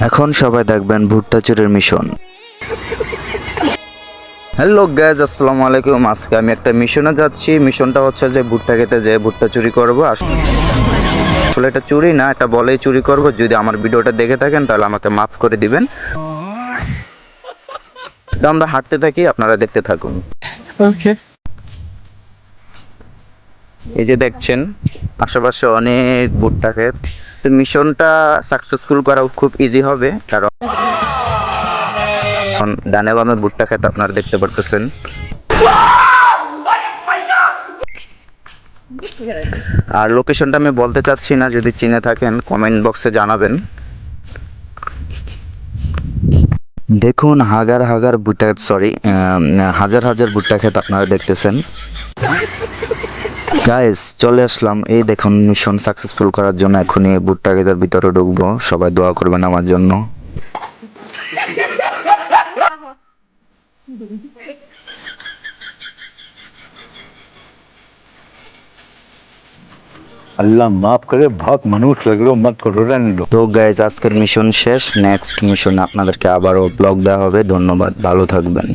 এখন সবাই দেখবেন ভুট্টা চুরির মিশন। হ্যালো গাইজ, আসসালামু আলাইকুম। আজকে আমি একটা মিশনে যাচ্ছি। মিশনটা হচ্ছে যে ভুট্টা খেতে যেয়ে ভুট্টা চুরি করবো। আসলে এটা চুরি না, এটা বলেই চুরি করব। যদি আমার ভিডিওটা দেখে থাকেন তাহলে আমাকে মাফ করে দিবেন। তো আমরা হাঁটতে থাকি, আপনারা দেখতে থাকুন। ওকে। এই যে দেখছেন আশেপাশে অনেক ভুট্টা ক্ষেত। তো মিশনটা সাকসেসফুল করা খুব ইজি হবে, কারণ ডানে বামে ভুট্টা ক্ষেত আপনারা দেখতে পারতেছেন। আর লোকেশনটা আমি বলতে চাচ্ছি না, যদি চিনে থাকেন কমেন্ট বক্সে জানাবেন। দেখুন হাজার হাজার ভুট্টা, হাজার হাজার ভুট্টা ক্ষেত আপনারা দেখতেছেন। গাইস চলে আসলাম, এই দেখুন মিশন সাকসেসফুল করার জন্য এখনই ভুট্টা ক্ষেতের ভিতরে ঢুকবো। সবাই দোয়া করবেন আমার জন্য। अल्लाह माफ करे, बहुत मनुष्य लग रहे हो, मत करो, रहने दो। তো গাইস আজকের মিশন শেষ। নেক্সট মিশন আপনাদেরকে আবারও ব্লগ দেওয়া হবে। ধন্যবাদ, ভালো থাকবেন।